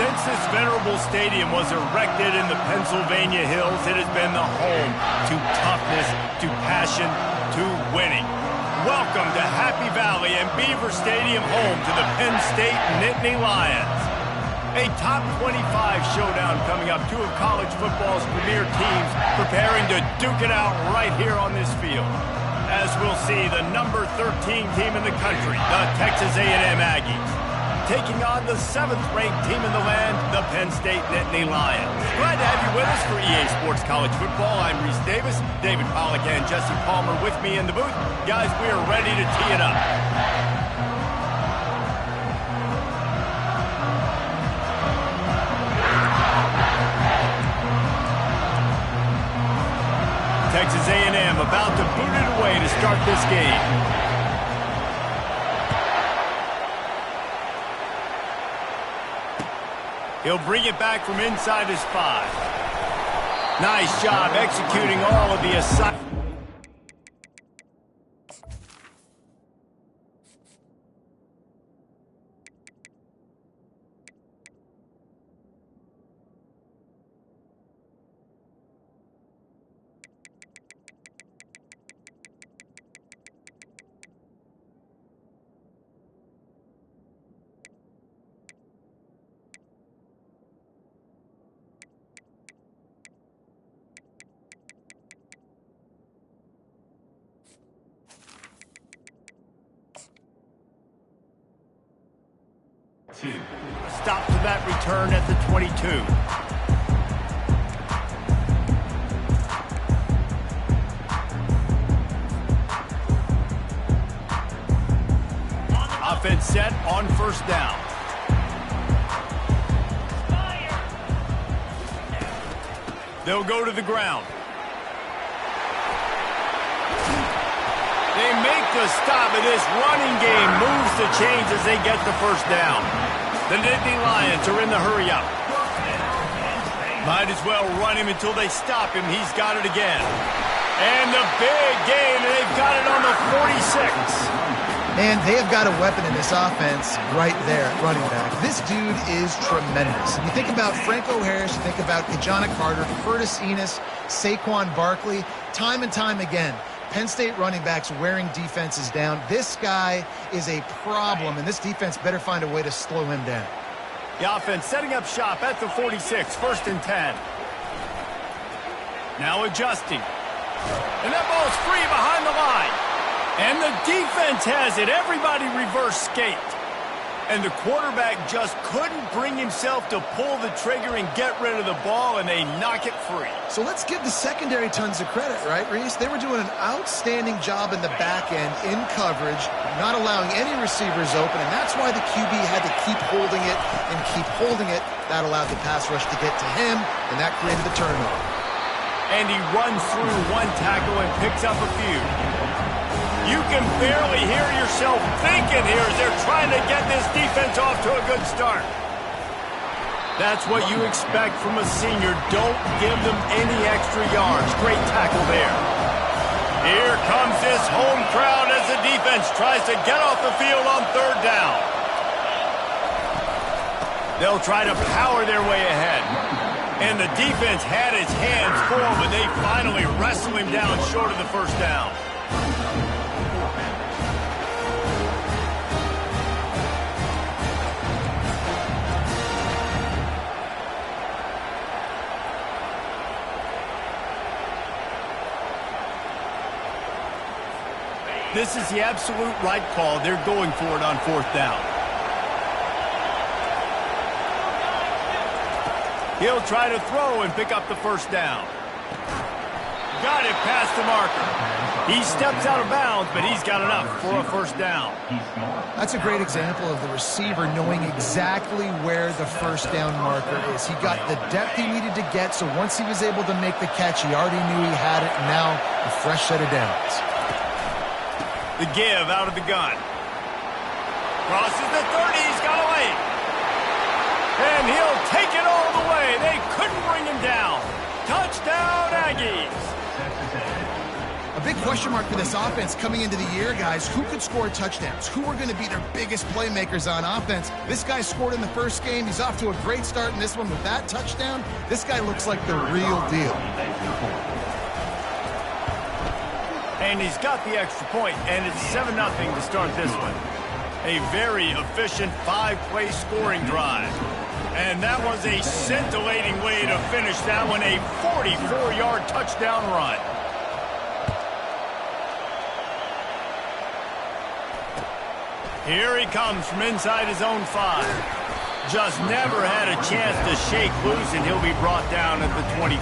Since this venerable stadium was erected in the Pennsylvania Hills, it has been the home to toughness, to passion, to winning. Welcome to Happy Valley and Beaver Stadium, home to the Penn State Nittany Lions. A top 25 showdown coming up. Two of college football's premier teams preparing to duke it out right here on this field. As we'll see, the number 13 team in the country, the Texas A&M Aggies, taking on the 7th-ranked team in the land, the Penn State Nittany Lions. Glad to have you with us for EA Sports College Football. I'm Reese Davis, David Pollack and Jesse Palmer with me in the booth. Guys, we are ready to tee it up. Texas A&M about to boot it away to start this game. He'll bring it back from inside his 5. Nice job executing all of the assignments. Stop to that return at the 22. Offense set on first down. They'll go to the ground. They make the stop, and this running game moves the chains as they get the first down. The Nittany Lions are in the hurry-up. Might as well run him until they stop him. He's got it again. And the big gain, and they've got it on the 46. And they have got a weapon in this offense right there, running back. This dude is tremendous. You think about Franco Harris, you think about Kajana Carter, Curtis Enos, Saquon Barkley, time and time again. Penn State running backs wearing defenses down. This guy is a problem, and this defense better find a way to slow him down. The offense setting up shop at the 46, 1st and 10. Now adjusting. And that ball's free behind the line. And the defense has it. Everybody reverse skate. And the quarterback just couldn't bring himself to pull the trigger and get rid of the ball, and they knock it free. So let's give the secondary tons of credit, right, Reese? They were doing an outstanding job in the back end, in coverage, not allowing any receivers open, and that's why the QB had to keep holding it and keep holding it. That allowed the pass rush to get to him, and that created the turnover. And he runs through one tackle and picks up a few. You can barely hear yourself thinking here as they're trying to get this defense off to a good start. That's what you expect from a senior. Don't give them any extra yards. Great tackle there. Here comes this home crowd as the defense tries to get off the field on 3rd down. They'll try to power their way ahead. And the defense had its hands full, but they finally wrestle him down short of the first down. This is the absolute right call. They're going for it on 4th down. He'll try to throw and pick up the first down. Got it past the marker. He steps out of bounds, but he's got enough for a first down. That's a great example of the receiver knowing exactly where the first down marker is. He got the depth he needed to get, so once he was able to make the catch, he already knew he had it, and now a fresh set of downs. The give out of the gun. Crosses the 30, he's got a lane. And he'll take it all the way. They couldn't bring him down. Touchdown, Aggies. A big question mark for this offense coming into the year, guys. Who could score touchdowns? Who are going to be their biggest playmakers on offense? This guy scored in the first game. He's off to a great start in this one with that touchdown. This guy looks like the real deal. And he's got the extra point, and it's 7-0 to start this one. A very efficient 5-play scoring drive. And that was a scintillating way to finish that one, a 44-yard touchdown run. Here he comes from inside his own 5. Just never had a chance to shake loose, and he'll be brought down at the 24.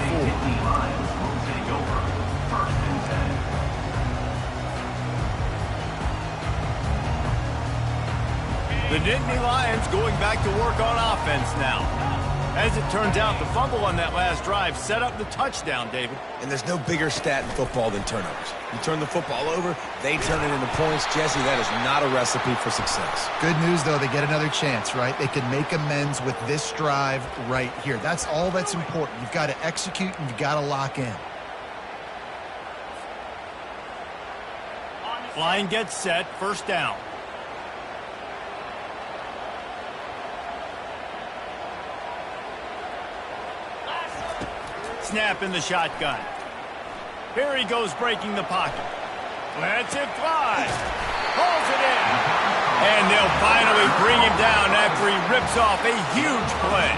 The Nittany Lions going back to work on offense now. As it turns out, the fumble on that last drive set up the touchdown, David. And there's no bigger stat in football than turnovers. You turn the football over, they turn it into points. Jesse, that is not a recipe for success. Good news, though, they get another chance, right? They can make amends with this drive right here. That's all that's important. You've got to execute and you've got to lock in. Line gets set, first down. Snap in the shotgun. Here he goes breaking the pocket. Lets it fly. Pulls it in. And they'll finally bring him down after he rips off a huge play.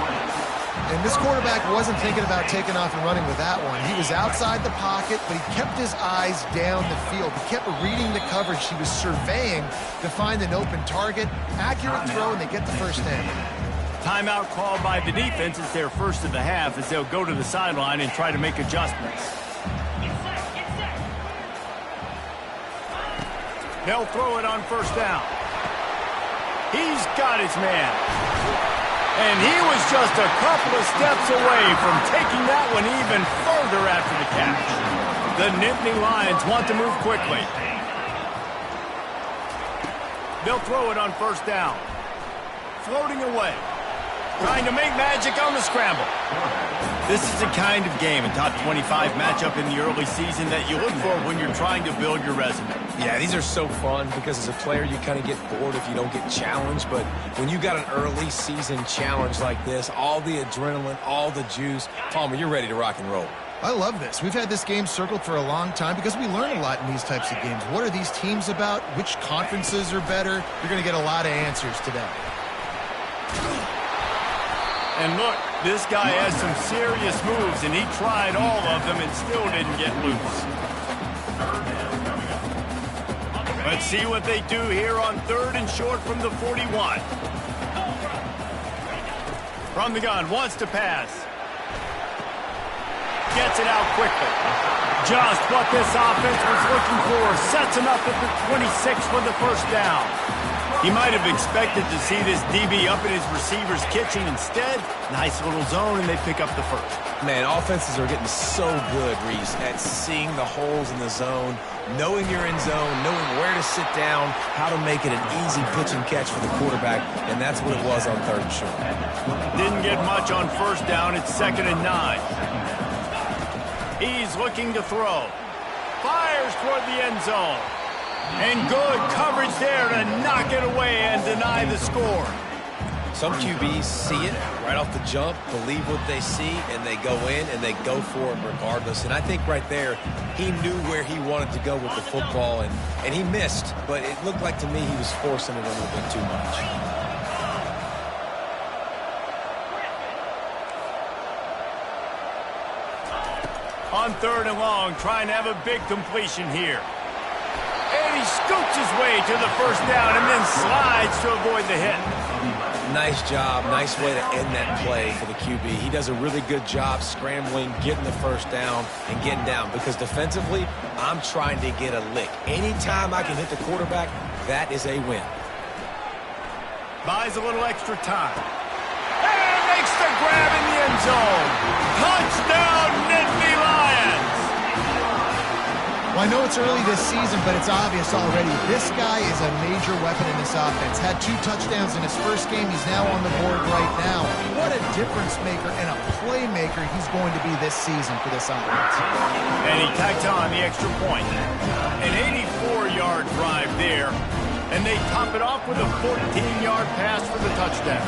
And this quarterback wasn't thinking about taking off and running with that one. He was outside the pocket, but he kept his eyes down the field. He kept reading the coverage. He was surveying to find an open target. Accurate throw, and they get the first down. Timeout called by the defense. It's their first of the half as they'll go to the sideline and try to make adjustments. They'll throw it on first down. He's got his man. And he was just a couple of steps away from taking that one even further after the catch. The Nittany Lions want to move quickly. They'll throw it on first down. Floating away. Trying to make magic on the scramble. This is the kind of game, a top 25 matchup in the early season that you look for when you're trying to build your resume. Yeah, these are so fun because as a player, you kind of get bored if you don't get challenged. But when you got an early season challenge like this, all the adrenaline, all the juice, Palmer, you're ready to rock and roll. I love this. We've had this game circled for a long time because we learn a lot in these types of games. What are these teams about? Which conferences are better? You're going to get a lot of answers today. And look, this guy has some serious moves, and he tried all of them and still didn't get loose. Let's see what they do here on 3rd and short from the 41. From the gun, wants to pass. Gets it out quickly. Just what this offense was looking for. Sets him up at the 26 for the first down. He might have expected to see this DB up in his receiver's kitchen. Instead, nice little zone, and they pick up the first. Man, offenses are getting so good, Reese, at seeing the holes in the zone, knowing you're in zone, knowing where to sit down, how to make it an easy pitch and catch for the quarterback, and that's what it was on 3rd and short. Didn't get much on first down. It's 2nd and 9. He's looking to throw. Fires toward the end zone. And good coverage there to knock it away and deny the score. Some QBs see it right off the jump, believe what they see, and they go in and they go for it regardless. And I think right there, he knew where he wanted to go with the football, and he missed. But it looked like to me he was forcing it a little bit too much. On 3rd and long, trying to have a big completion here. And he scoops his way to the first down and then slides to avoid the hit. Nice job. Nice way to end that play for the QB. He does a really good job scrambling, getting the first down, and getting down. Because defensively, I'm trying to get a lick. Anytime I can hit the quarterback, that is a win. Buys a little extra time. And makes the grab in the end zone. Touchdown, Nittany Lions! Well, I know it's early this season, but it's obvious already. This guy is a major weapon in this offense. Had 2 touchdowns in his first game. He's now on the board right now. What a difference maker and a playmaker he's going to be this season for this offense. And he tacked on the extra point. An 84-yard drive there. And they top it off with a 14-yard pass for the touchdown.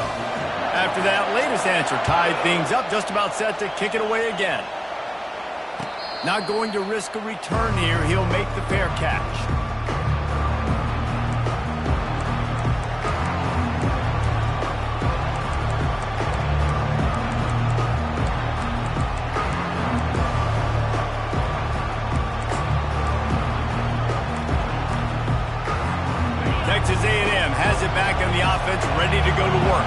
After that latest answer tied things up, just about set to kick it away again. Not going to risk a return here. He'll make the fair catch. Texas A&M has it back in the offense, ready to go to work.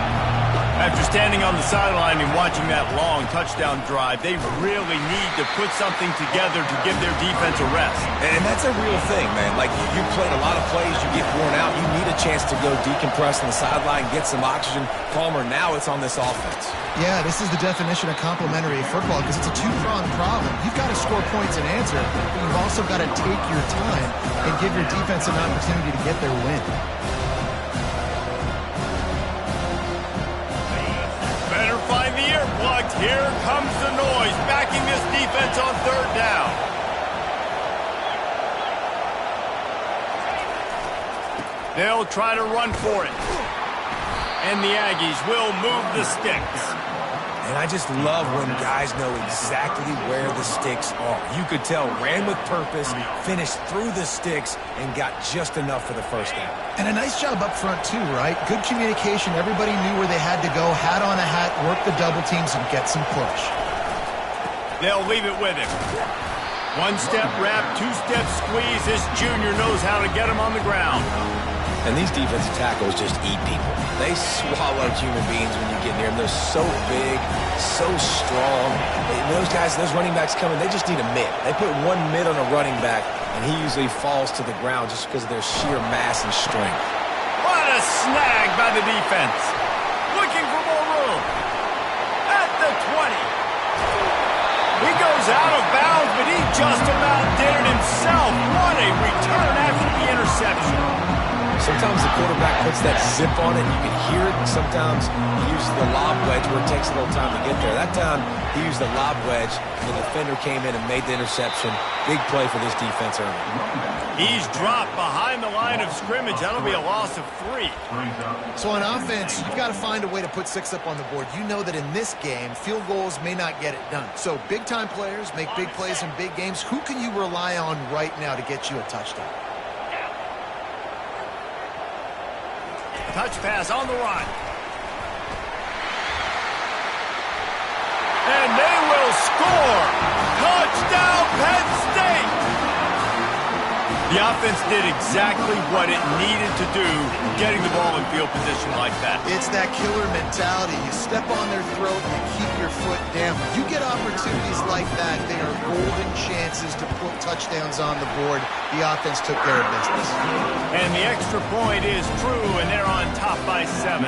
After standing on the sideline and watching that long touchdown drive, they really need to put something together to give their defense a rest. And that's a real thing, man. Like, you played a lot of plays, you get worn out, you need a chance to go decompress on the sideline, get some oxygen. Palmer, now it's on this offense. Yeah, this is the definition of complementary football because it's a two-pronged problem. You've got to score points and answer, but you've also got to take your time and give your defense an opportunity to get their win. Better find the earplugs. Here comes the noise, backing this defense on third down. They'll try to run for it. And the Aggies will move the sticks. And I just love when guys know exactly where the sticks are. You could tell, ran with purpose, finished through the sticks, and got just enough for the first down. And a nice job up front, too, right? Good communication. Everybody knew where they had to go, hat on a hat, work the double teams, and get some push. They'll leave it with him. One-step wrap, two-step squeeze. This junior knows how to get him on the ground. And these defensive tackles just eat people. They swallow human beings when you get near them. They're so big, so strong. Those guys, those running backs coming, they just need a mid. They put one mid on a running back, and he usually falls to the ground just because of their sheer mass and strength. What a snag by the defense. Looking for more room. At the 20. He goes out of bounds, but he just about did it himself. What a return after the interception. Sometimes the quarterback puts that zip on it. You can hear it. And sometimes he uses the lob wedge where it takes a little time to get there. That time, he used the lob wedge, and the defender came in and made the interception. Big play for this defense early. He's dropped behind the line of scrimmage. That'll be a loss of 3. So on offense, you've got to find a way to put 6 up on the board. You know that in this game, field goals may not get it done. So big-time players make big plays in big games. Who can you rely on right now to get you a touchdown? Touch pass on the run. And they will score. Touchdown, Penn State. The offense did exactly what it needed to do, getting the ball in field position like that. It's that killer mentality. You step on their throat and you keep your foot down. When you get opportunities like that, they are golden chances to put touchdowns on the board. The offense took care of business. And the extra point is true, and they're on top by 7.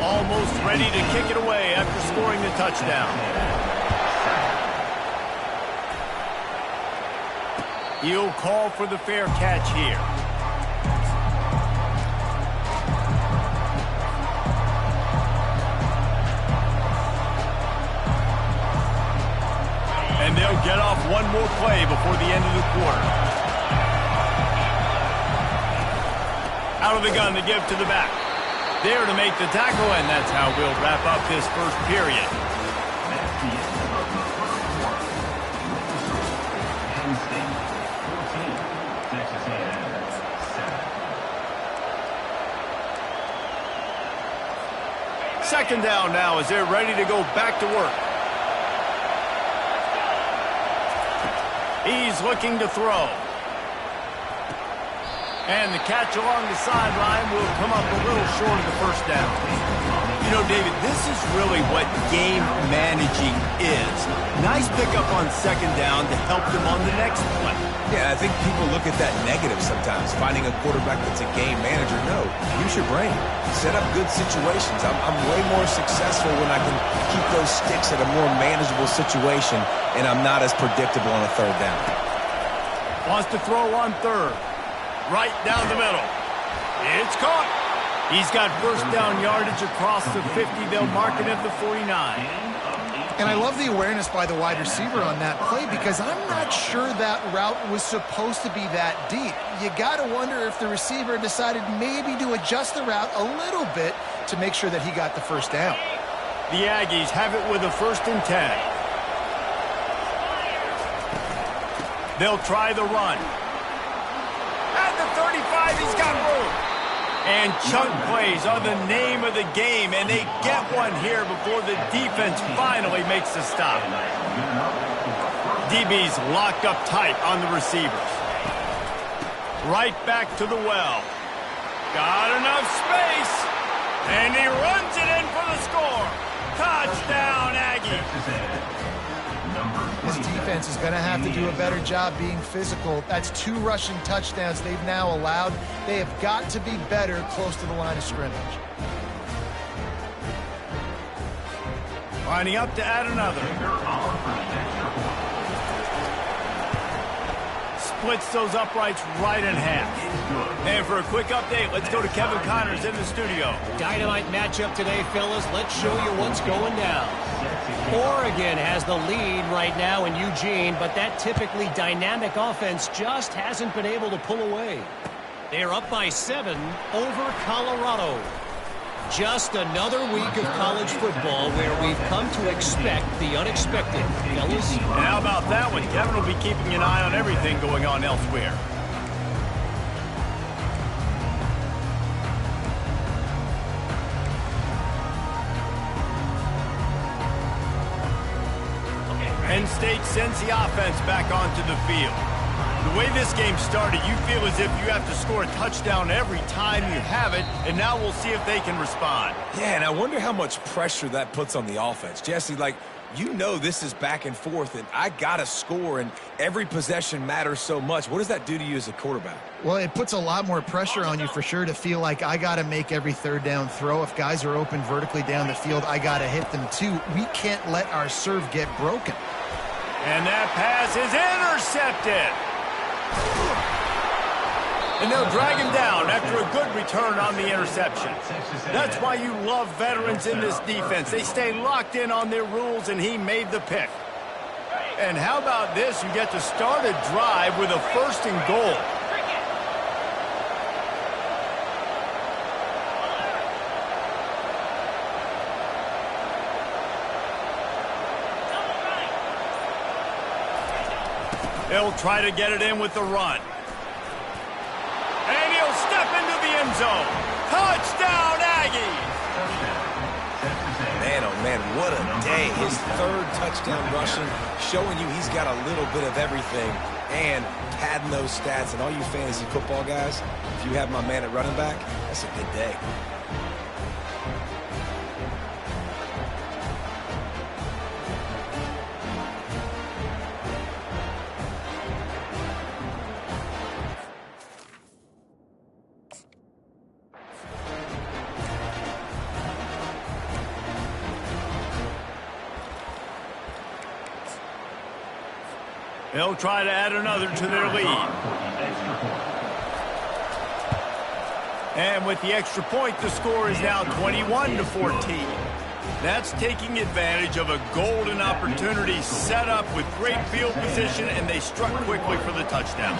Almost ready to kick it away after scoring the touchdown. He'll call for the fair catch here. And they'll get off one more play before the end of the quarter. Out of the gun to give to the back. There to make the tackle, and that's how we'll wrap up this first period. Second down now as they're ready to go back to work. He's looking to throw. And the catch along the sideline will come up a little short of the first down. You know, David, this is really what game managing is. Nice pickup on second down to help them on the next play. Yeah, I think people look at that negative sometimes, finding a quarterback that's a game manager. No, use your brain. Set up good situations. I'm way more successful when I can keep those sticks at a more manageable situation, and I'm not as predictable on a third down. Wants to throw on third. Right down the middle. It's caught. He's got first down yardage across the 50. They'll mark it at the 49. And I love the awareness by the wide receiver on that play because I'm not sure that route was supposed to be that deep. You got to wonder if the receiver decided maybe to adjust the route a little bit to make sure that he got the first down. The Aggies have it with a 1st and 10. They'll try the run. At the 35, he's got room. And chunk plays are the name of the game, and they get one here before the defense finally makes the stop. DB's locked up tight on the receivers. Right back to the well. Got enough space, and he runs it in for the score. Touchdown, Aggies. This defense is going to have to do a better job being physical. That's 2 rushing touchdowns they've now allowed. They have got to be better close to the line of scrimmage. Lining up to add another. Splits those uprights right in half. And for a quick update, let's go to Kevin Connors in the studio. Dynamite matchup today, fellas. Let's show you what's going down. Oregon has the lead right now in Eugene, but that typically dynamic offense just hasn't been able to pull away. They're up by 7 over Colorado. Just another week of college football where we've come to expect the unexpected, fellas. And how about that one? Kevin will be keeping an eye on everything going on elsewhere. Penn State sends the offense back onto the field. The way this game started, you feel as if you have to score a touchdown every time you have it, and now we'll see if they can respond. Yeah, and I wonder how much pressure that puts on the offense. Jesse, like, you know this is back and forth, and I got to score, and every possession matters so much. What does that do to you as a quarterback? Well, it puts a lot more pressure on you for sure to feel like I got to make every 3rd down throw. If guys are open vertically down the field, I got to hit them too. We can't let our serve get broken. And that pass is intercepted. And they'll drag him down after a good return on the interception. That's why you love veterans in this defense. They stay locked in on their rules, and he made the pick. And how about this? You get to start a drive with a 1st and goal. They'll try to get it in with the run. And he'll step into the end zone. Touchdown, Aggies! Man, oh man, what a day. His 3rd touchdown rushing, showing you he's got a little bit of everything and padding those stats. And all you fantasy football guys, if you have my man at running back, that's a good day. They'll try to add another to their lead. And with the extra point, the score is now 21-14. That's taking advantage of a golden opportunity set up with great field position, and they struck quickly for the touchdown.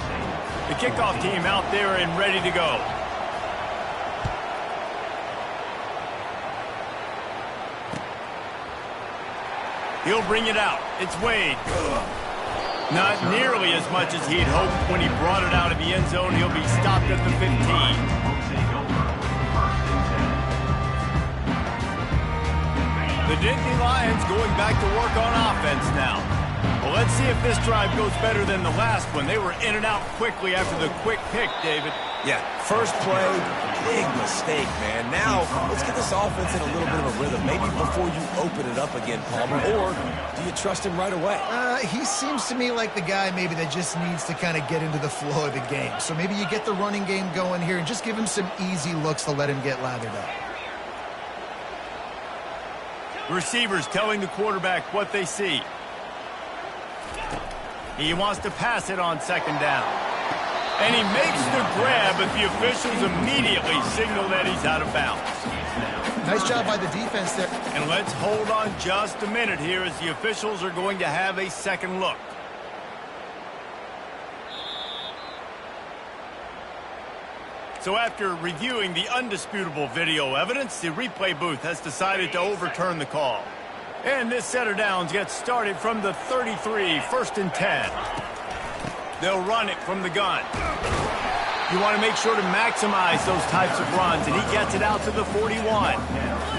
The kickoff team out there and ready to go. He'll bring it out. It's Wade. Not nearly as much as he'd hoped when he brought it out of the end zone. He'll be stopped at the 15. The Nittany Lions going back to work on offense now. Well, let's see if this drive goes better than the last one. They were in and out quickly after the quick pick, David. Yeah, first play, big mistake, man. Now, let's get this offense in a little bit of a rhythm. Maybe before you open it up again, Palmer, or do you trust him right away? He seems to me like the guy maybe that just needs to kind of get into the flow of the game. So maybe you get the running game going here and just give him some easy looks to let him get lathered up. Receivers telling the quarterback what they see. He wants to pass it on second down. And he makes the grab, but the officials immediately signal that he's out of bounds. Nice job by the defense there. And let's hold on just a minute here as the officials are going to have a second look. So after reviewing the undisputable video evidence, the replay booth has decided to overturn the call. And this set of downs gets started from the 33, 1st and 10. They'll run it from the gun. You want to make sure to maximize those types of runs, and he gets it out to the 41.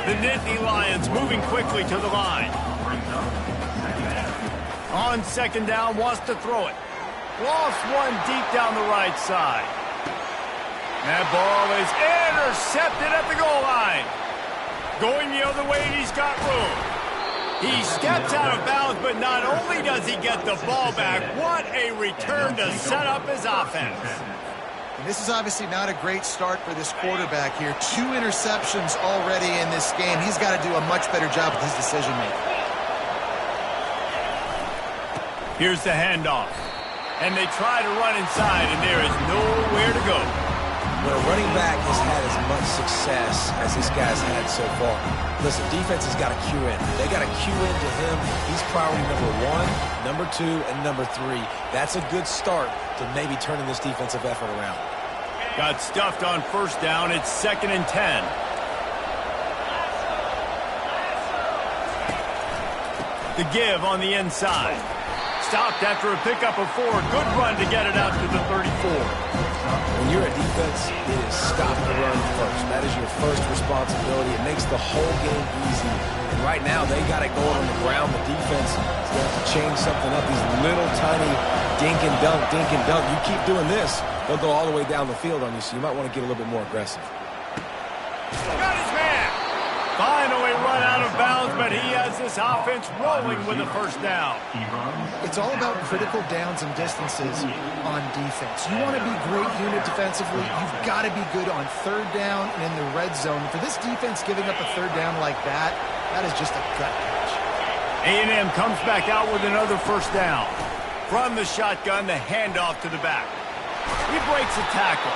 The Nittany Lions moving quickly to the line. On second down, wants to throw it. Lost one deep down the right side. That ball is intercepted at the goal line. Going the other way, and he's got room. He steps out of bounds, but not only does he get the ball back, what a return to set up his offense. And this is obviously not a great start for this quarterback here. 2 interceptions already in this game. He's got to do a much better job with his decision-making. Here's the handoff. And they try to run inside, and there is nowhere to go. When a running back has had as much success as this guy's had so far, listen, defense has got to cue in. They got to cue into him. He's priority number 1, number 2, and number 3. That's a good start to maybe turning this defensive effort around. Got stuffed on first down. It's 2nd and 10. The give on the inside. Stopped after a pickup of 4. Good run to get it out to the 34. When you're a defense, it is stop the run first. That is your first responsibility. It makes the whole game easy. And right now, they got it going on the ground. The defense is going to have to change something up. These little tiny dink and dunk, dink and dunk. You keep doing this, they'll go all the way down the field on you, so you might want to get a little bit more aggressive. Got his man. Finally run out of bounds, but he has this offense rolling with a first down. It's all about critical downs and distances on defense. You want to be great unit defensively, you've got to be good on third down and in the red zone. For this defense giving up a third down like that, that is just a gut punch. A&M comes back out with another first down. From the shotgun, the handoff to the back. He breaks a tackle.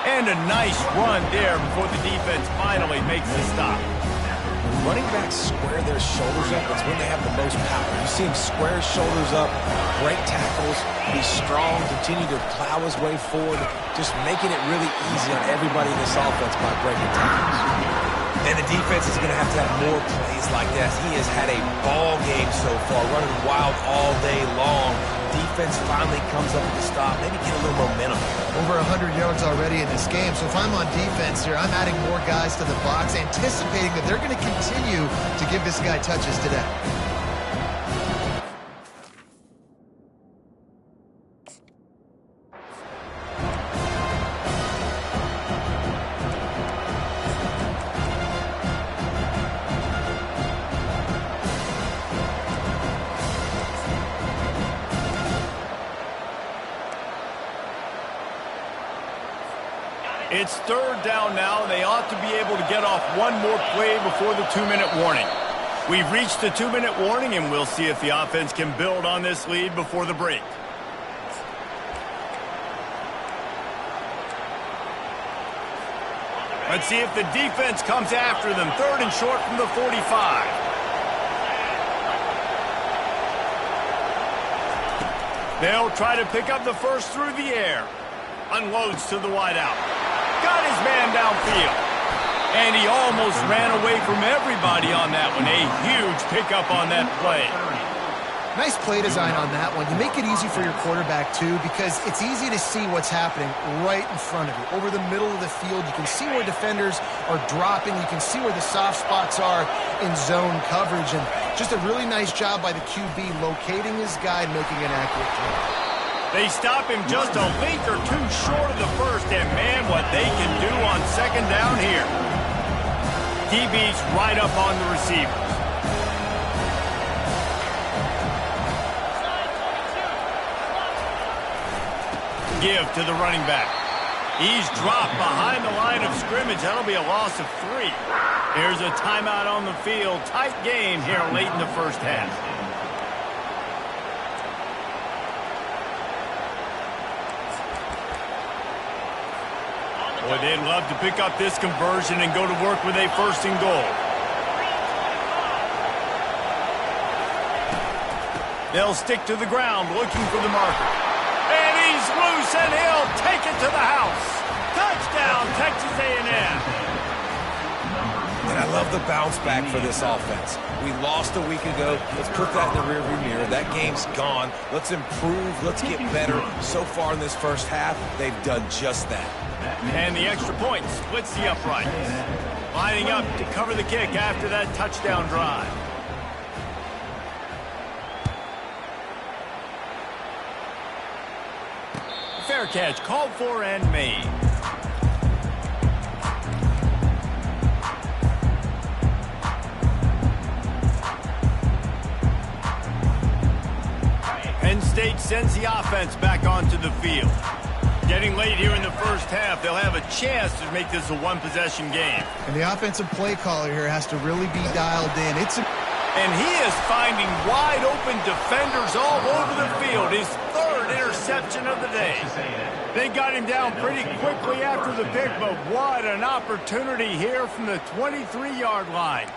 And a nice run there before the defense finally makes the stop. When running backs square their shoulders up, it's when they have the most power. You see him square his shoulders up, break tackles, be strong, continue to plow his way forward, just making it really easy on everybody in this offense by breaking tackles. And the defense is going to have more plays like that. He has had a ball game so far, running wild all day long. Defense finally comes up with a stop, maybe get a little momentum. Over 100 yards already in this game, so if I'm on defense here, I'm adding more guys to the box, anticipating that they're going to continue to give this guy touches today. It's third down now, and they ought to be able to get off one more play before the 2-minute warning. We've reached the 2-minute warning, and we'll see if the offense can build on this lead before the break. Let's see if the defense comes after them. 3rd and short from the 45. They'll try to pick up the first through the air. Unloads to the wideout. Got his man downfield. And he almost ran away from everybody on that one. A huge pickup on that play. Nice play design on that one. You make it easy for your quarterback, too, because it's easy to see what's happening right in front of you. Over the middle of the field, you can see where defenders are dropping. You can see where the soft spots are in zone coverage. And just a really nice job by the QB locating his guy, making an accurate throw. They stop him just a link or two short of the first, and man, what they can do on second down here. DB's right up on the receivers. Give to the running back. He's dropped behind the line of scrimmage. That'll be a loss of 3. There's a timeout on the field. Tight game here late in the first half. Boy, they'd love to pick up this conversion and go to work with a first and goal. They'll stick to the ground looking for the marker. And he's loose, and he'll take it to the house. Touchdown, Texas A&M. And I love the bounce back for this offense. We lost a week ago. Let's put that in the rearview mirror. That game's gone. Let's improve. Let's get better. So far in this first half, they've done just that. And the extra point splits the uprights. Lining up to cover the kick after that touchdown drive. Fair catch called for and made. Penn State sends the offense back onto the field. Getting late here in the first half, they'll have a chance to make this a one-possession game. And the offensive play caller here has to really be dialed in. And he is finding wide-open defenders all over the field. His third interception of the day. They got him down pretty quickly after the pick, but what an opportunity here from the 23-yard line.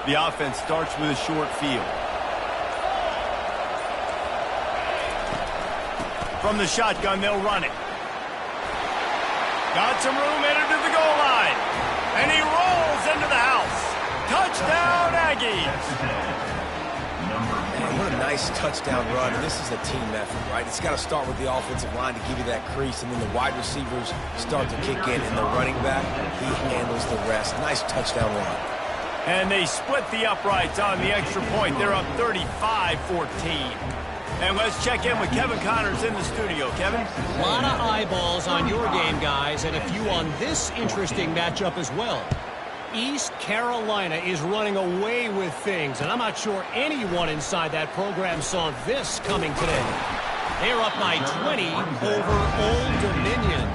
The offense starts with a short field. From the shotgun, they'll run it. Got some room, headed to the goal line. And he rolls into the house. Touchdown, Aggies. Man, what a nice touchdown run. And this is a team effort, right? It's got to start with the offensive line to give you that crease, and then the wide receivers start to kick in, and the running back, he handles the rest. Nice touchdown run. And they split the uprights on the extra point. They're up 35-14. And let's check in with Kevin Connors in the studio. Kevin? A lot of eyeballs on your game, guys, and a few on this interesting matchup as well. East Carolina is running away with things, and I'm not sure anyone inside that program saw this coming today. They're up by 20 over Old Dominion.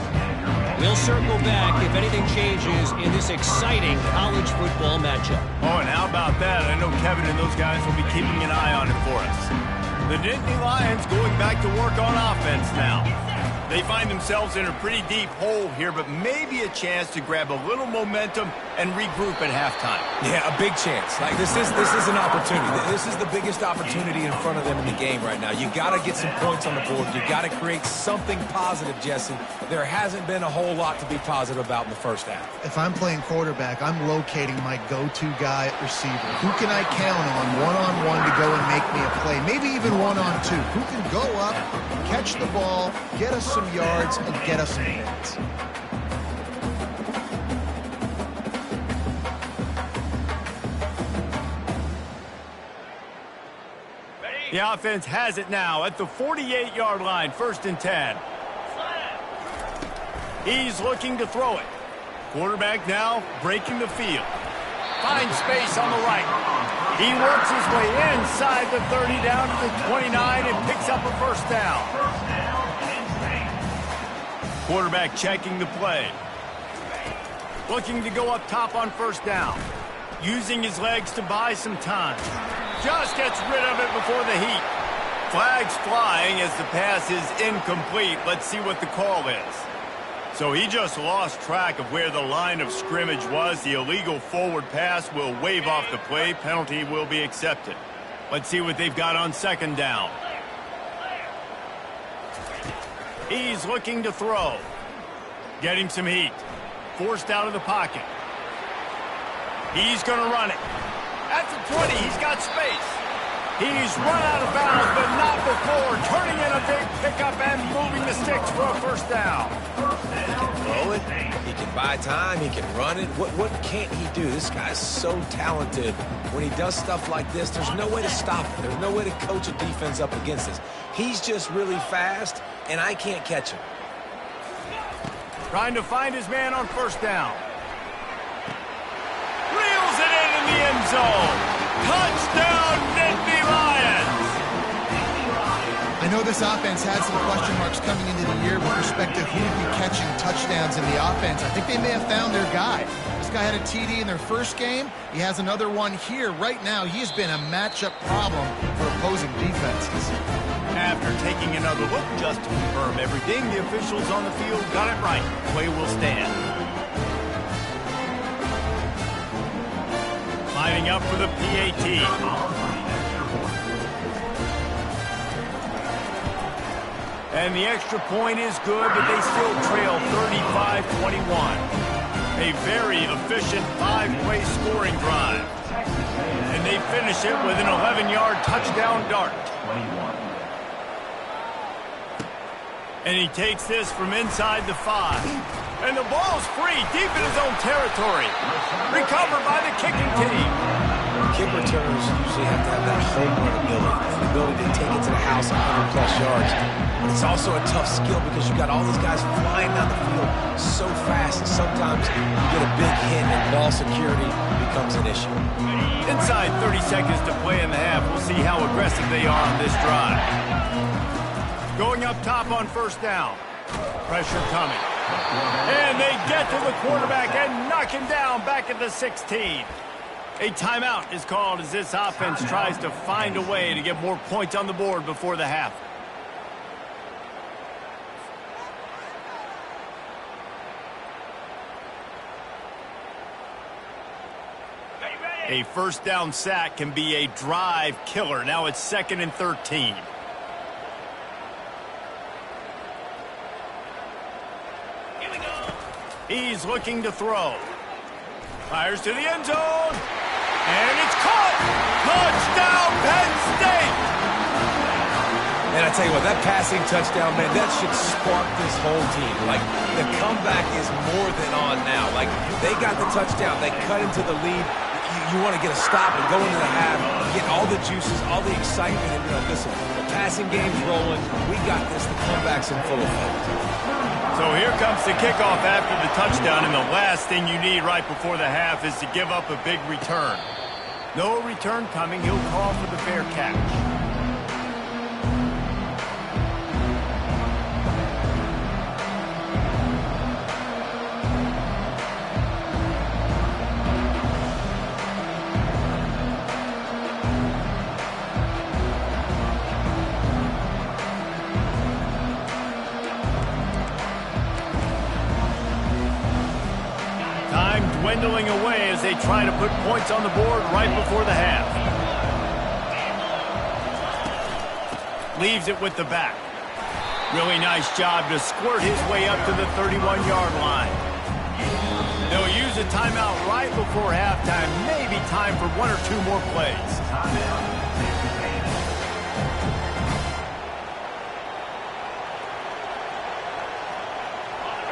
We'll circle back if anything changes in this exciting college football matchup. Oh, and how about that? I know Kevin and those guys will be keeping an eye on it for us. The Nittany Lions going back to work on offense now. They find themselves in a pretty deep hole here, but maybe a chance to grab a little momentum and regroup at halftime. Yeah, a big chance. Like this is an opportunity. This is the biggest opportunity in front of them in the game right now. You got to get some points on the board. You got to create something positive, Jesse. There hasn't been a whole lot to be positive about in the first half. If I'm playing quarterback, I'm locating my go-to guy at receiver. Who can I count on one-on-one to go and make me a play? Maybe even one-on-two. Who can go up, catch the ball, get us some yards, and get us some points? The offense has it now at the 48-yard line, 1st and 10. He's looking to throw it. Quarterback now breaking the field. Finds space on the right. He works his way inside the 30 down to the 29 and picks up a first down. Quarterback checking the play. Looking to go up top on first down. Using his legs to buy some time. Just gets rid of it before the heat. Flags flying as the pass is incomplete. Let's see what the call is. So he just lost track of where the line of scrimmage was. The illegal forward pass will wave off the play. Penalty will be accepted. Let's see what they've got on 2nd down. He's looking to throw. Getting some heat. Forced out of the pocket. He's going to run it. At the 20, he's got space. He's run out of bounds, but not before. Turning in a big pickup and moving the sticks for a first down. He can throw it. He can buy time. He can run it. What can't he do? This guy's so talented. When he does stuff like this, there's no way to stop it. There's no way to coach a defense up against this. He's just really fast, and I can't catch him. Trying to find his man on first down. Reels it in the end zone. Touchdown, Nittany Lions. I know this offense had some question marks coming into the year with respect to who would be catching touchdowns in the offense. I think they may have found their guy. This guy had a TD in their first game. He has another one here. Right now, he has been a matchup problem for opposing defenses. After taking another look just to confirm everything, the officials on the field got it right. Play will stand. Lining up for the PAT. And the extra point is good, but they still trail 35-21. A very efficient 5-play scoring drive. And they finish it with an 11-yard touchdown dart. And he takes this from inside the 5. And the ball's free, deep in his own territory. Recovered by the kicking team. Kick returners usually have to have that home run ability. The ability to take it to the house 100-plus yards. But it's also a tough skill because you've got all these guys flying down the field so fast. And sometimes you get a big hit and ball security becomes an issue. Inside 30 seconds to play in the half. We'll see how aggressive they are on this drive. Going up top on first down. Pressure coming. And they get to the quarterback and knock him down back at the 16. A timeout is called as this offense tries to find a way to get more points on the board before the half. A first down sack can be a drive killer. Now it's 2nd and 13. He's looking to throw. Fires to the end zone. And it's caught. Touchdown, Penn State. And I tell you what, that passing touchdown, man, that should spark this whole team. Like, the comeback is more than on now. Like, they got the touchdown. They cut into the lead. You want to get a stop and go into the half, get all the juices, all the excitement, and listen, the passing game's rolling. We got this. The comeback's in full effect. So here comes the kickoff after the touchdown, and the last thing you need right before the half is to give up a big return. No return coming. He'll call for the fair catch. Dwindling away as they try to put points on the board right before the half. Leaves it with the back. Really nice job to squirt his way up to the 31-yard line. They'll use a timeout right before halftime. Maybe time for 1 or 2 more plays.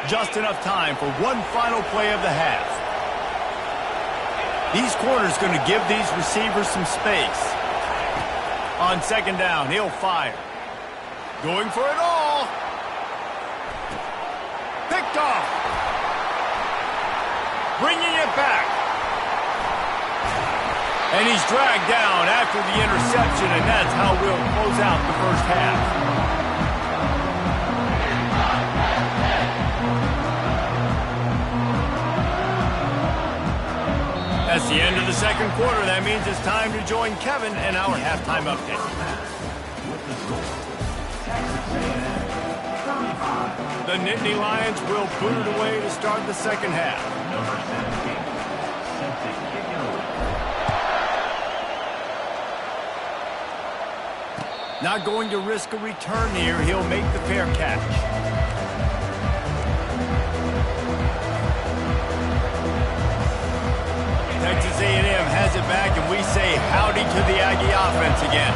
Just enough time for one final play of the half. These corners going to give these receivers some space. On 2nd down, he'll fire. Going for it all. Picked off. Bringing it back. And he's dragged down after the interception, and that's how we'll close out the first half. That's the end of the 2nd quarter. That means it's time to join Kevin in our halftime update. The Nittany Lions will boot it away to start the 2nd half. Not going to risk a return here. He'll make the fair catch. Texas A&M has it back, and we say howdy to the Aggie offense again.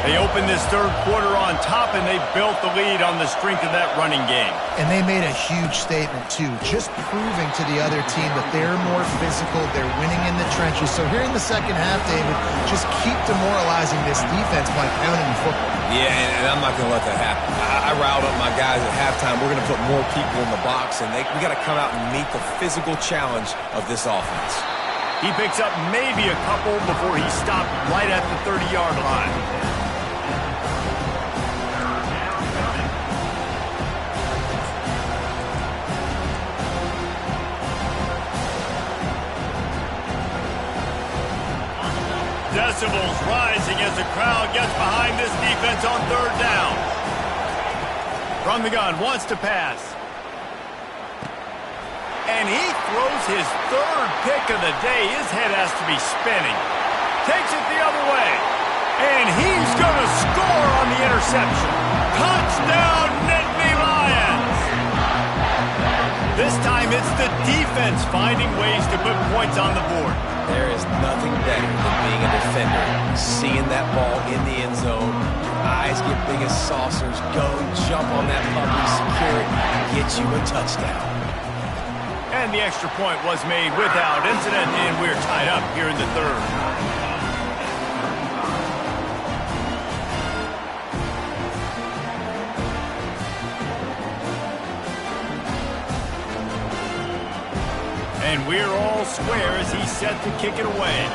They opened this 3rd quarter on top, and they built the lead on the strength of that running game. And they made a huge statement, too, just proving to the other team that they're more physical, they're winning in the trenches. So here in the 2nd half, David, just keep demoralizing this defense by pounding the football. Yeah, and I'm not going to let that happen. I riled up my guys at halftime. We're going to put more people in the box, and we got to come out and meet the physical challenge of this offense. He picks up maybe a couple before he stopped right at the 30-yard line. Decibels rising as the crowd gets behind this defense on third down. From the gun, wants to pass. And he throws his third pick of the day. His head has to be spinning. Takes it the other way. And he's going to score on the interception. Touchdown, Nittany Lions! This time it's the defense finding ways to put points on the board. There is nothing better than being a defender. Seeing that ball in the end zone, your eyes get big as saucers, go jump on that puppy, secure it, and get you a touchdown. And the extra point was made without incident, and we're tied up here in the third. And we're all square as he's set to kick it away.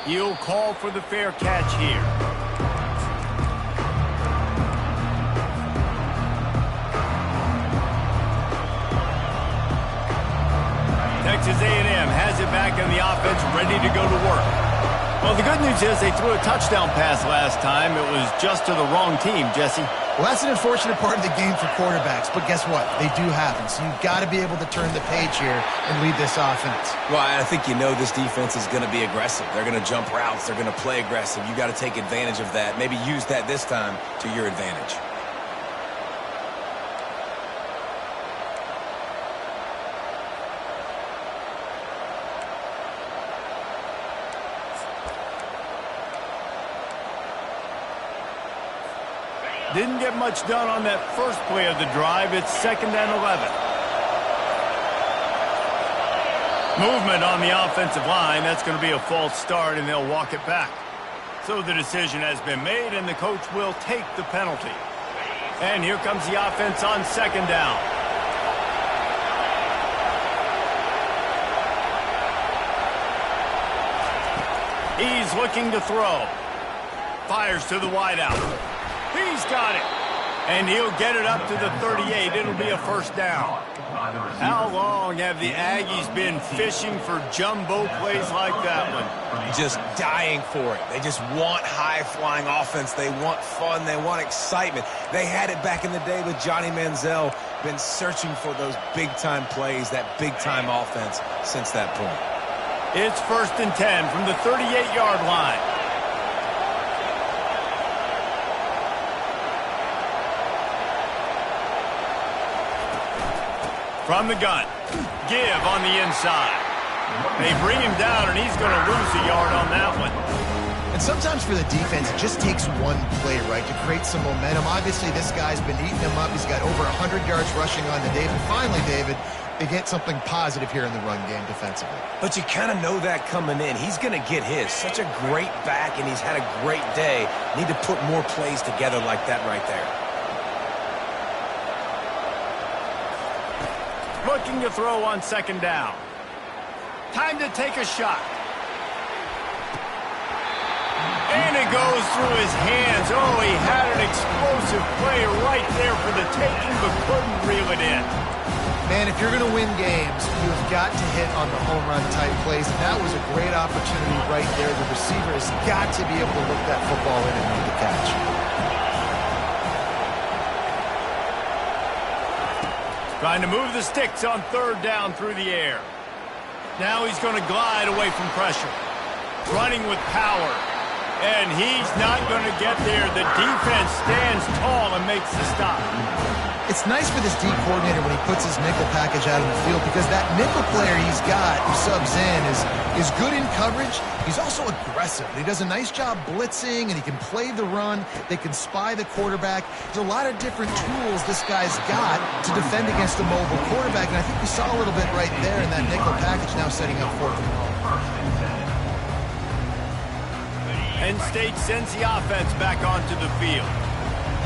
He'll call for the fair catch here. Texas A&M has it back in the offense, ready to go to work. Well, the good news is they threw a touchdown pass last time. It was just to the wrong team, Jesse. Well, that's an unfortunate part of the game for quarterbacks, but guess what? They do happen, so you've got to be able to turn the page here and lead this offense. Well, I think you know this defense is going to be aggressive. They're going to jump routes. They're going to play aggressive. You got to take advantage of that. Maybe use that this time to your advantage. Didn't get much done on that first play of the drive. It's 2nd and 11. Movement on the offensive line. That's going to be a false start, and they'll walk it back. So the decision has been made, and the coach will take the penalty. And here comes the offense on 2nd down. He's looking to throw. Fires to the wideout. He's got it. And he'll get it up to the 38. It'll be a first down. How long have the Aggies been fishing for jumbo plays like that one? Just dying for it. They just want high-flying offense. They want fun. They want excitement. They had it back in the day with Johnny Manziel. Been searching for those big-time plays, that big-time offense since that point. It's 1st and 10 from the 38-yard line. From the gun, give on the inside. They bring him down, and he's going to lose a yard on that one. And sometimes for the defense, it just takes one play, right, to create some momentum. Obviously, this guy's been eating him up. He's got over 100 yards rushing on the day. But finally, David, they get something positive here in the run game defensively. But you kind of know that coming in. He's going to get his. Such a great back, and he's had a great day. Need to put more plays together like that right there. Looking to throw on 2nd down. Time to take a shot. And it goes through his hands. Oh, he had an explosive play right there for the taking, but couldn't reel it in. Man, if you're going to win games, you've got to hit on the home run type plays. And that was a great opportunity right there. The receiver has got to be able to look that football in and make the catch. Trying to move the sticks on 3rd down through the air. Now he's going to glide away from pressure. Running with power. And he's not going to get there. The defense stands tall and makes the stop. It's nice for this D coordinator when he puts his nickel package out on the field because that nickel player he's got who subs in is good in coverage. He's also aggressive. He does a nice job blitzing, and he can play the run. They can spy the quarterback. There's a lot of different tools this guy's got to defend against a mobile quarterback, and I think we saw a little bit right there in that nickel package now setting up 4th and goal. Penn State sends the offense back onto the field.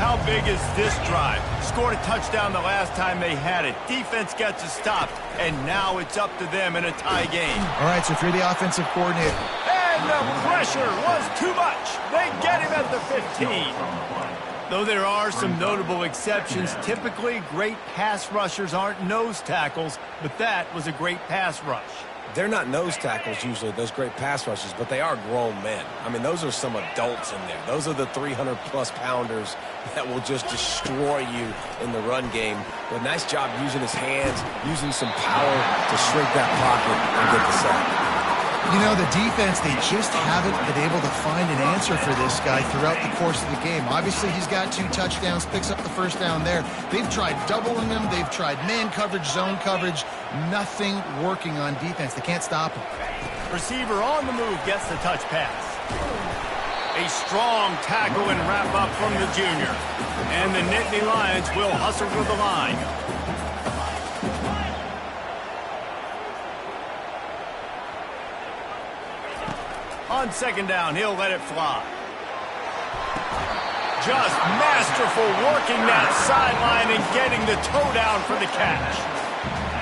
How big is this drive? Scored a touchdown the last time they had it. Defense gets a stop, and now it's up to them in a tie game. All right, so if you're the offensive coordinator. And the pressure was too much. They get him at the 15. Though there are some notable exceptions, typically great pass rushers aren't nose tackles, but that was a great pass rush. They're not nose tackles usually, those great pass rushers, but they are grown men. I mean, those are some adults in there. Those are the 300-plus pounders that will just destroy you in the run game. But nice job using his hands, using some power to shrink that pocket and get the sack. You know, the defense, they just haven't been able to find an answer for this guy throughout the course of the game. Obviously, he's got 2 touchdowns, picks up the first down there. They've tried doubling him. They've tried man coverage, zone coverage. Nothing working on defense. They can't stop him. Receiver on the move gets the touch pass. A strong tackle and wrap up from the junior. And the Nittany Lions will hustle for the line. On second down, he'll let it fly. Just masterful working that sideline and getting the toe down for the catch.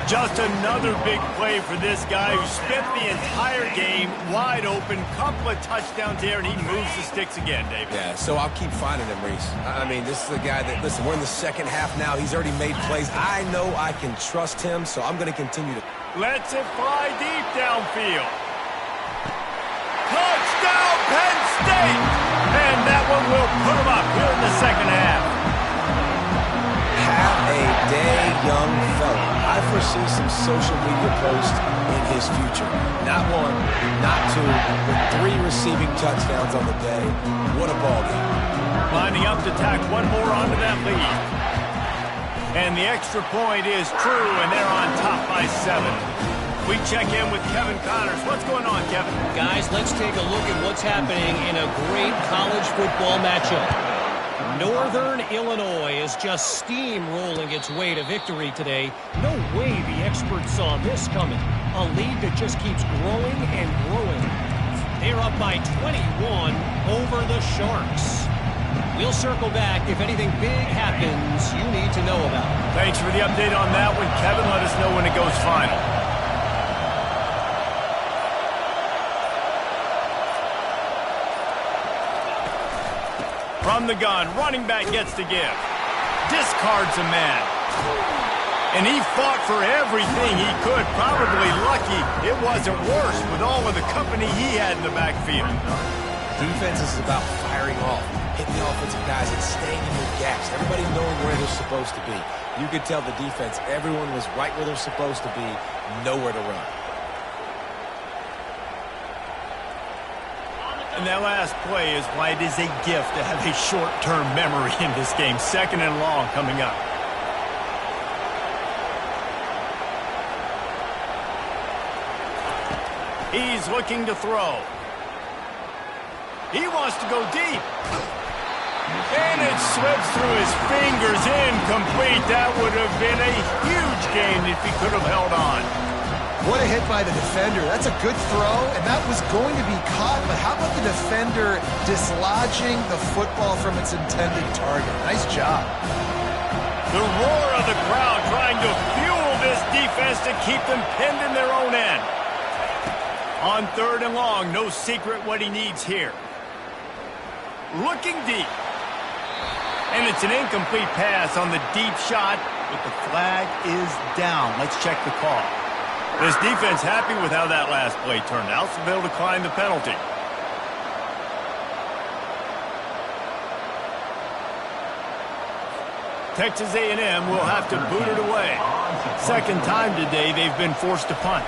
Just another big play for this guy who spent the entire game wide open. Couple of touchdowns there, and he moves the sticks again, David. Yeah, so I'll keep finding him, Reese. I mean, this is the guy that, listen, we're in the second half now. He's already made plays. I know I can trust him, so I'm going to continue to. Lets it fly deep downfield. Touchdown, Penn State! And that one will put him up here in the second half. Have a day, young fella. I foresee some social media posts in his future. Not 1, not 2, but 3 receiving touchdowns on the day. What a ball game. Lining up to tack one more onto that lead. And the extra point is true, and they're on top by 7. We check in with Kevin Connors. What's going on, Kevin? Guys, let's take a look at what's happening in a great college football matchup. Northern Illinois is just steamrolling its way to victory today. No way the experts saw this coming. A lead that just keeps growing and growing. They're up by 21 over the Sharks. We'll circle back if anything big happens you need to know about. Thanks for the update on that one, Kevin. Let us know when it goes final. From the gun, running back gets to give. Discards a man. And he fought for everything he could. Probably lucky it wasn't worse with all of the company he had in the backfield. Defense is about firing off, hitting the offensive guys, and staying in their gaps. Everybody knowing where they're supposed to be. You could tell the defense, everyone was right where they're supposed to be, nowhere to run. And that last play is why it is a gift to have a short-term memory in this game. Second and long coming up. He's looking to throw. He wants to go deep. And it slips through his fingers, incomplete. That would have been a huge gain if he could have held on. What a hit by the defender. That's a good throw, and that was going to be caught, but how about the defender dislodging the football from its intended target? Nice job. The roar of the crowd trying to fuel this defense to keep them pinned in their own end. On third and long, no secret what he needs here. Looking deep. And it's an incomplete pass on the deep shot, but the flag is down. Let's check the call. This defense happy with how that last play turned out, so they'll decline the penalty. Texas A&M will have to boot it away. Second time today they've been forced to punt.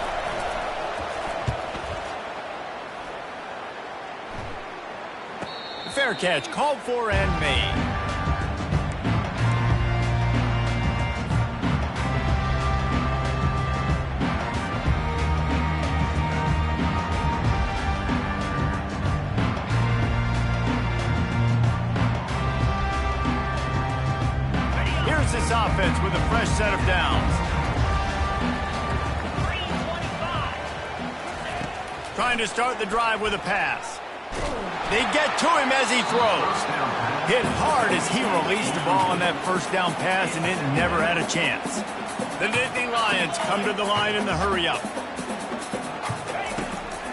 Fair catch called for and made. Here's this offense with a fresh set of downs. Trying to start the drive with a pass. They get to him as he throws. Hit hard as he released the ball on that first down pass, and it never had a chance. The Nittany Lions come to the line in the hurry-up.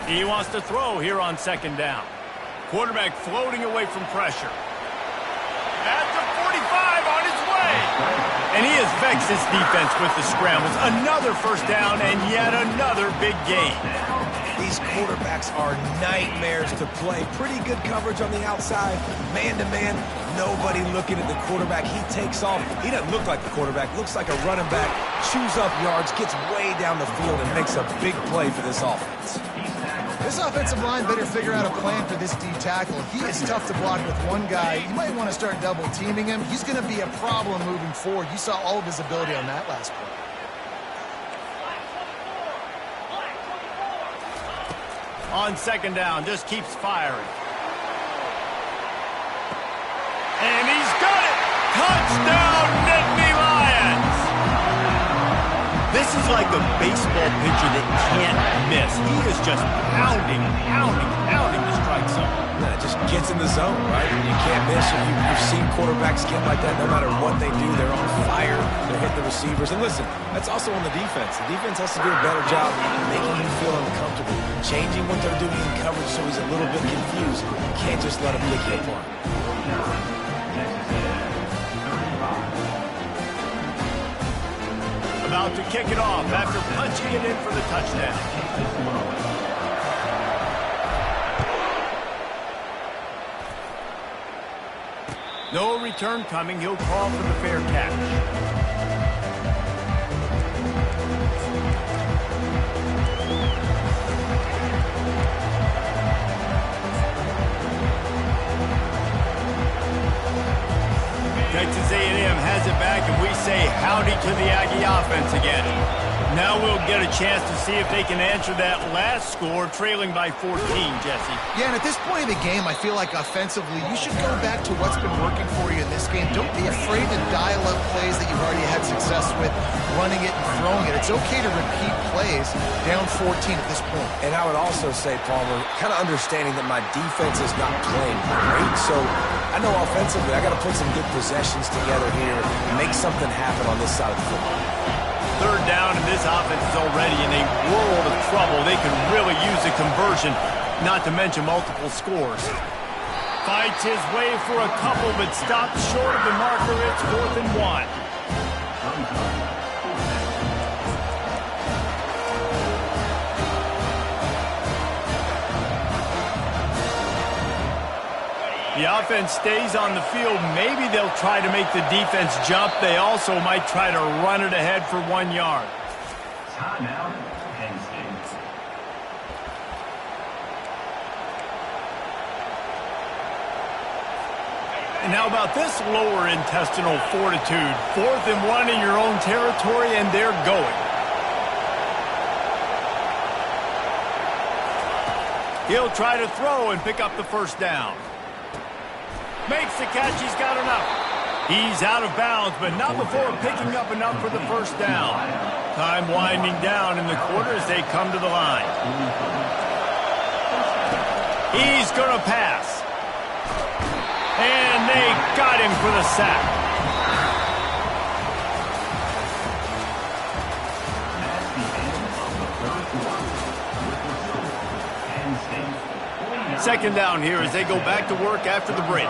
He wants to throw here on second down. Quarterback floating away from pressure. At the And he has vexed his defense with the scrambles. Another first down and yet another big gain. These quarterbacks are nightmares to play. Pretty good coverage on the outside. Man-to-man, nobody looking at the quarterback. He takes off. He doesn't look like the quarterback. Looks like a running back. Chews up yards, gets way down the field, and makes a big play for this offense. This offensive line better figure out a plan for this D tackle. He is tough to block with one guy. You might want to start double teaming him. He's going to be a problem moving forward. You saw all of his ability on that last play. On second down, just keeps firing. And he's got it! Touchdown, Nittany Lions! This is like a baseball pitcher that can't miss. He is just pounding the strike zone. Yeah, just gets in the zone, right? You can't miss. You've seen quarterbacks get like that no matter what they do. They're on fire. They're hitting the receivers. And listen, that's also on the defense. The defense has to do a better job making him feel uncomfortable, changing what they're doing in coverage so he's a little bit confused. You can't just let him pick you apart. About to kick it off after punching it in for the touchdown. No return coming. He'll call for the fair catch. Texas A&M has it back, and we say howdy to the Aggie offense again. Now we'll get a chance to see if they can answer that last score, trailing by 14, Jesse. Yeah, and at this point of the game, I feel like offensively, you should go back to what's been working for you in this game. Don't be afraid to dial up plays that you've already had success with, running it and throwing it. It's okay to repeat plays down 14 at this point. And I would also say, Palmer, kind of understanding that my defense is not playing great, so I know offensively I got to put some good possessions together here and make something happen on this side of the football. Third down, and this offense is already in a world of trouble. They can really use a conversion, not to mention multiple scores. Fights his way for a couple, but stops short of the marker. It's 4th and 1. The offense stays on the field. Maybe they'll try to make the defense jump. They also might try to run it ahead for 1 yard. Timeout, Penn State. And how about this lower intestinal fortitude? 4th and 1 in your own territory, and they're going. He'll try to throw and pick up the first down. Makes the catch. He's got enough. He's out of bounds, but not before picking up enough for the first down. Time winding down in the quarter as they come to the line. He's going to pass. And they got him for the sack. Second down here as they go back to work after the break.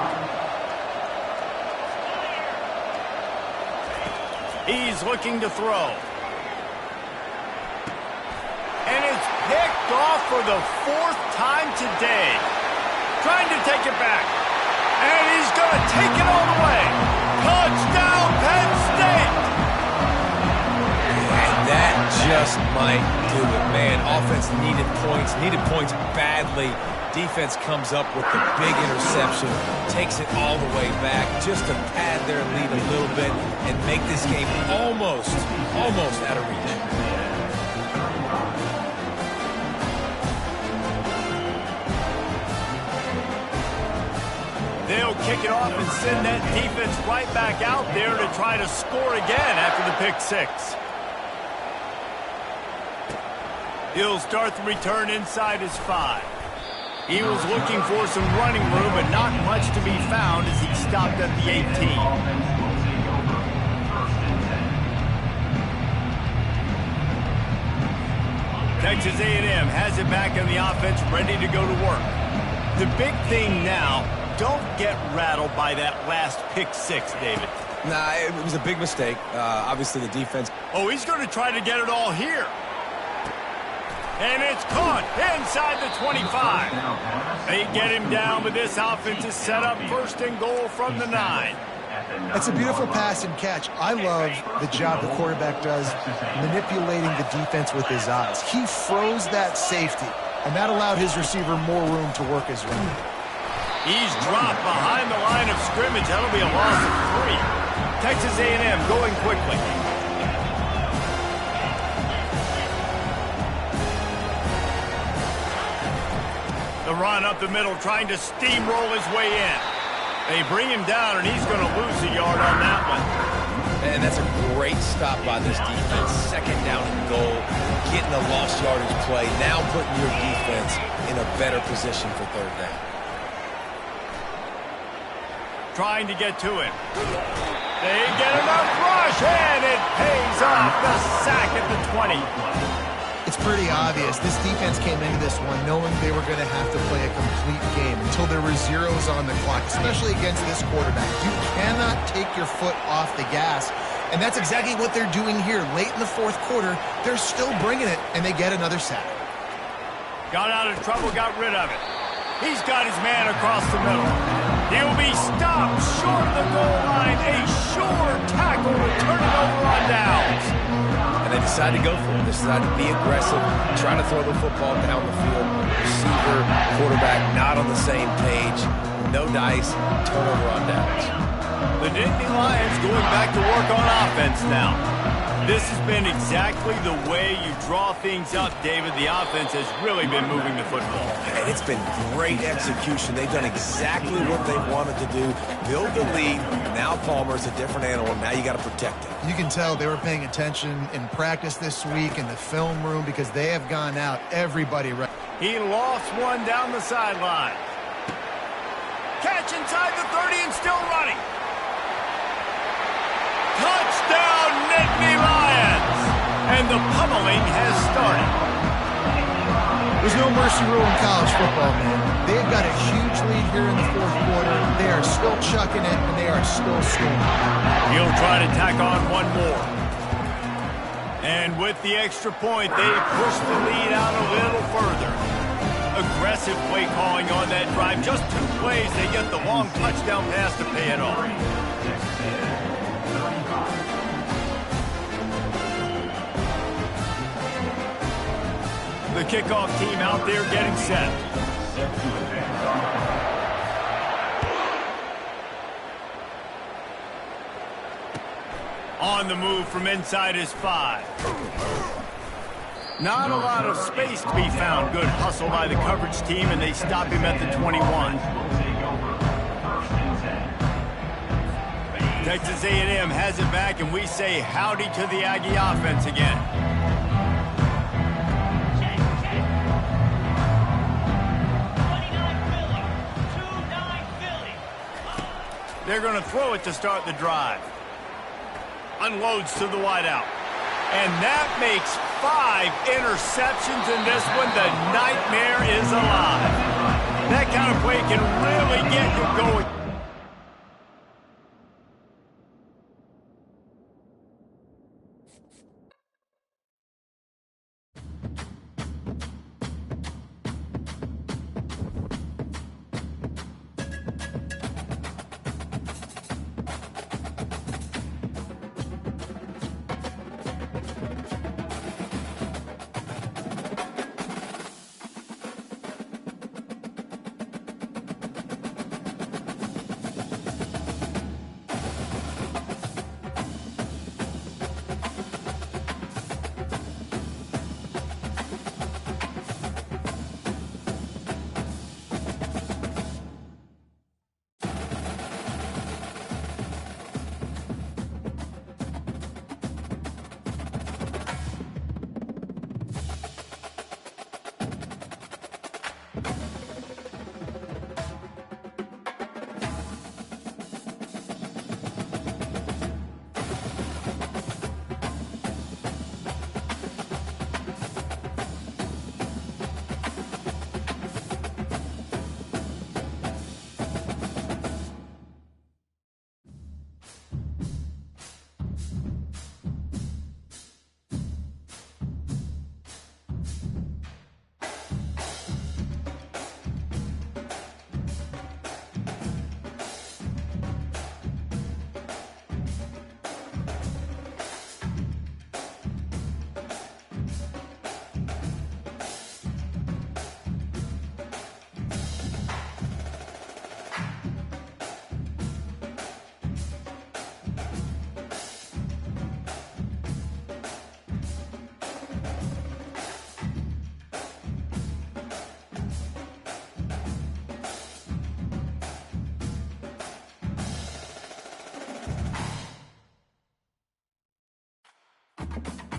He's looking to throw. And it's picked off for the 4th time today. Trying to take it back. And he's going to take it all the way. Touchdown, Penn State! And that just might do it, man. Offense needed points badly. Defense comes up with the big interception, takes it all the way back just to pad their lead a little bit and make this game almost out of reach. They'll kick it off and send that defense right back out there to try to score again after the pick six. He'll start the return inside his 5. He was looking for some running room, but not much to be found as he stopped at the 18. Texas A&M has it back in the offense, ready to go to work. The big thing now, don't get rattled by that last pick six, David. Nah, it was a big mistake. Obviously, the defense. Oh, he's going to try to get it all here. And it's caught inside the 25. They get him down, but this offense is set up 1st and goal from the 9. It's a beautiful pass and catch. I love the job the quarterback does manipulating the defense with his eyes. He froze that safety, and that allowed his receiver more room to work his route. He's dropped behind the line of scrimmage. That'll be a loss of 3. Texas A&M going quickly. The run up the middle, trying to steamroll his way in. They bring him down, and he's going to lose a yard on that one. And that's a great stop by this defense. 2nd down and goal, getting a lost yardage play, now putting your defense in a better position for 3rd down. Trying to get to him. They get enough rush, and it pays off. The sack at the 20. It's pretty obvious. This defense came into this one knowing they were going to have to play a complete game until there were zeros on the clock, especially against this quarterback. You cannot take your foot off the gas, and that's exactly what they're doing here. Late in the 4th quarter, they're still bringing it, and they get another sack. Got out of trouble, got rid of it. He's got his man across the middle. He'll be stopped short of the goal line. A sure tackle to turn it over on downs. And they decide to go for it. They decide to be aggressive, try to throw the football down the field. Receiver, quarterback, not on the same page. No dice, turnover on downs. The Nittany Lions going back to work on offense now. This has been exactly the way you draw things up, David. The offense has really been moving the football. And it's been great execution. They've done exactly what they wanted to do. Build the lead. Now Palmer's a different animal. Now you got to protect him. You can tell they were paying attention in practice this week in the film room because they have gone out. Everybody. He lost one down the sideline. Catch inside the 30 and still running. Touchdown, Nittany Lions! And the pummeling has started. There's no mercy rule in college football, man. They've got a huge lead here in the 4th quarter. They are still chucking it, and they are still scoring. He'll try to tack on one more. And with the extra point, they push the lead out a little further. Aggressive play calling on that drive. Just 2 plays, they get the long touchdown pass to pay it off. The kickoff team out there getting set. On the move from inside his 5. Not a lot of space to be found. Good hustle by the coverage team, and they stop him at the 21. Texas A&M has it back, and we say howdy to the Aggie offense again. They're going to throw it to start the drive. Unloads to the wideout. And that makes 5 interceptions in this one. The nightmare is alive. That kind of play can really get you going. State.